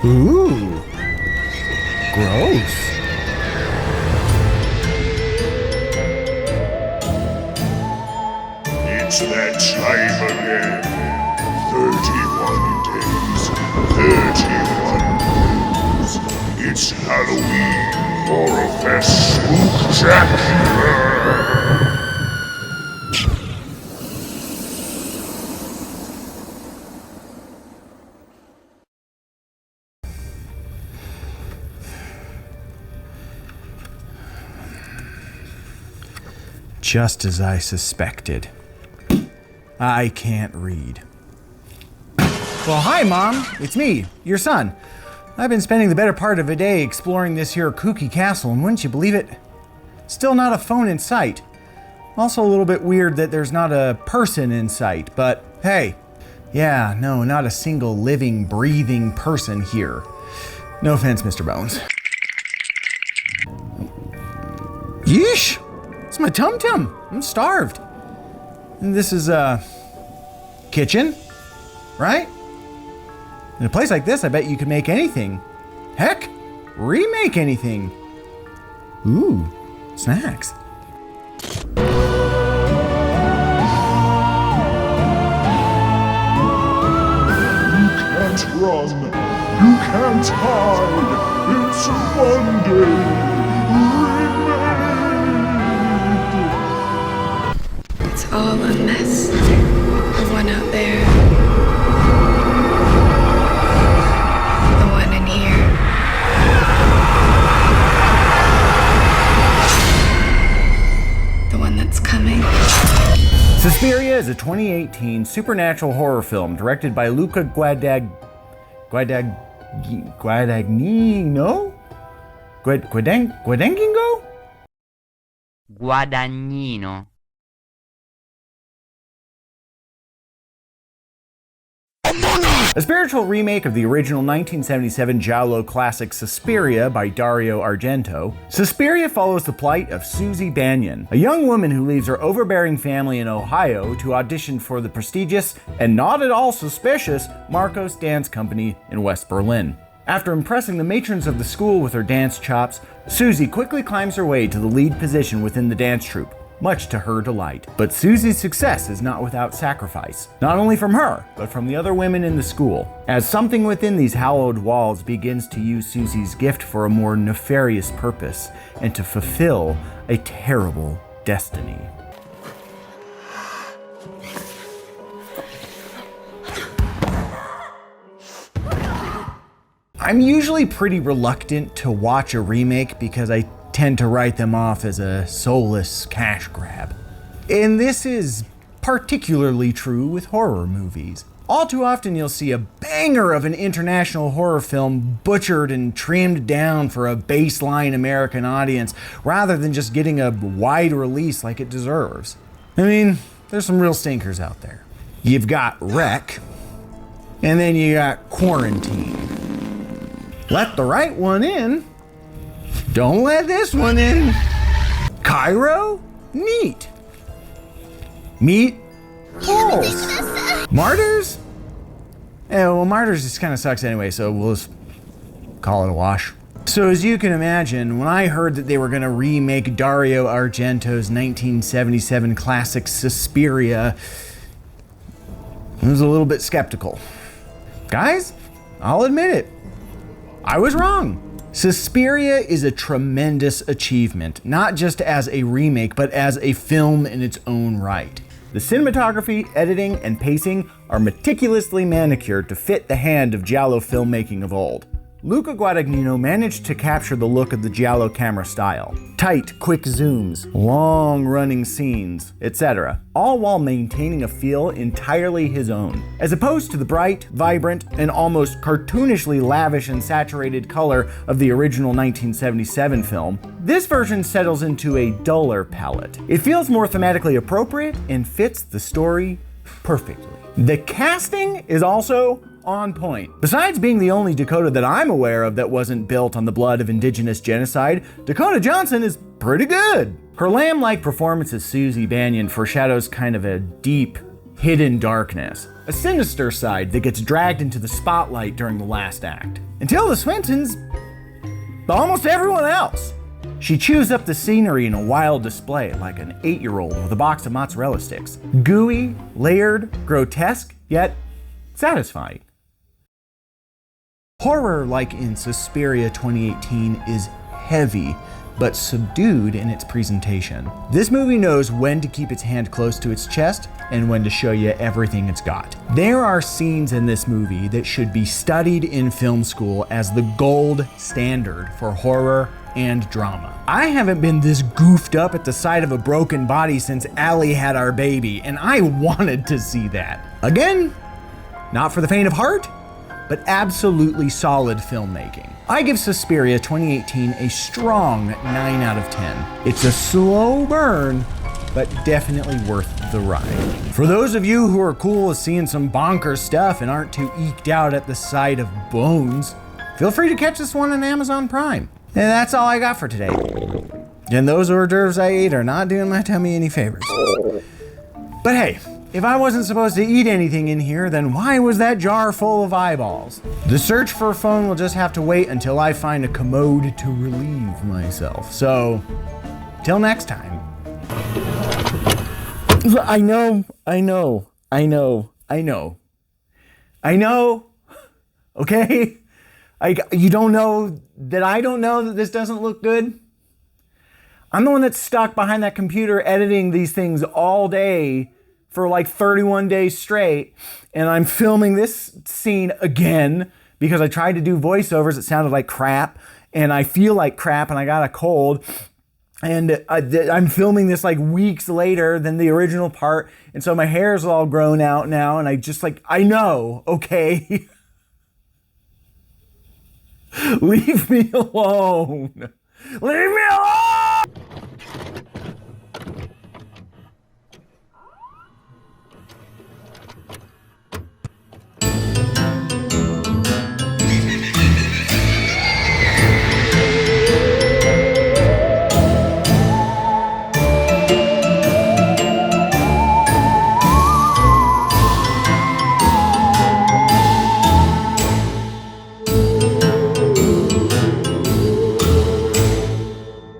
Ooh. Gross. It's that time again. 31 days, 31 news. It's Halloween Horrorfest Spooktacular. Just as I suspected. I can't read. Well, hi, Mom. It's me, your son. I've been spending the better part of a day exploring this here kooky castle, and wouldn't you believe it? Still not a phone in sight. Also a little bit weird that there's not a person in sight, but hey. Yeah, no, not a single living, breathing person here. No offense, Mr. Bones. Yeesh! It's my tum-tum. I'm starved. And this is kitchen, right? In a place like this, I bet you could make anything. Heck, remake anything. Ooh, snacks. You can't run. You can't hide. It's Monday Remade. It's all a mess. The one out there. The one in here. The one that's coming. Suspiria is a 2018 supernatural horror film directed by Luca Guadagnino? Guadagnino? Guadagnino. A spiritual remake of the original 1977 giallo classic Suspiria by Dario Argento, Suspiria follows the plight of Susie Banyan, a young woman who leaves her overbearing family in Ohio to audition for the prestigious and not at all suspicious Marcos Dance Company in West Berlin. After impressing the matrons of the school with her dance chops, Susie quickly climbs her way to the lead position within the dance troupe, much to her delight. But Susie's success is not without sacrifice, not only from her, but from the other women in the school, as something within these hallowed walls begins to use Susie's gift for a more nefarious purpose and to fulfill a terrible destiny. I'm usually pretty reluctant to watch a remake because I tend to write them off as a soulless cash grab. And this is particularly true with horror movies. All too often you'll see a banger of an international horror film butchered and trimmed down for a baseline American audience rather than just getting a wide release like it deserves. I mean, there's some real stinkers out there. You've got Wreck, and then you got Quarantine. Let the right one in. Don't let this one in. Cairo? Neat. Meat? Holes. Martyrs? Well, Martyrs just kind of sucks anyway, so we'll just call it a wash. So as you can imagine, when I heard that they were going to remake Dario Argento's 1977 classic Suspiria, I was a little bit skeptical. Guys, I'll admit it. I was wrong. Suspiria is a tremendous achievement, not just as a remake, but as a film in its own right. The cinematography, editing, and pacing are meticulously manicured to fit the hand of giallo filmmaking of old. Luca Guadagnino managed to capture the look of the giallo camera style. Tight, quick zooms, long-running scenes, etc., all while maintaining a feel entirely his own. As opposed to the bright, vibrant, and almost cartoonishly lavish and saturated color of the original 1977 film, this version settles into a duller palette. It feels more thematically appropriate and fits the story perfectly. The casting is also on point. Besides being the only Dakota that I'm aware of that wasn't built on the blood of indigenous genocide, Dakota Johnson is pretty good. Her lamb-like performance as Susie Banyan foreshadows kind of a deep, hidden darkness, a sinister side that gets dragged into the spotlight during the last act. And Tilda Swinton's almost everyone else. She chews up the scenery in a wild display like an 8-year-old with a box of mozzarella sticks. Gooey, layered, grotesque, yet satisfying. Horror, like in Suspiria 2018, is heavy, but subdued in its presentation. This movie knows when to keep its hand close to its chest and when to show you everything it's got. There are scenes in this movie that should be studied in film school as the gold standard for horror and drama. I haven't been this goofed up at the sight of a broken body since Allie had our baby, and I wanted to see that. Again, not for the faint of heart, but absolutely solid filmmaking. I give Suspiria 2018 a strong 9 out of 10. It's a slow burn, but definitely worth the ride. For those of you who are cool with seeing some bonkers stuff and aren't too eked out at the sight of bones, feel free to catch this one on Amazon Prime. And that's all I got for today. And those hors d'oeuvres I ate are not doing my tummy any favors. But hey, if I wasn't supposed to eat anything in here, then why was that jar full of eyeballs? The search for a phone will just have to wait until I find a commode to relieve myself. So, till next time. I know. Okay? You don't know that I don't know that this doesn't look good? I'm the one that's stuck behind that computer editing these things all day for like 31 days straight, and I'm filming this scene again because I tried to do voiceovers. It sounded like crap, and I feel like crap, and I got a cold, and I'm filming this like weeks later than the original part, and so my hair's all grown out now, and I know, okay? Leave me alone. Leave me alone!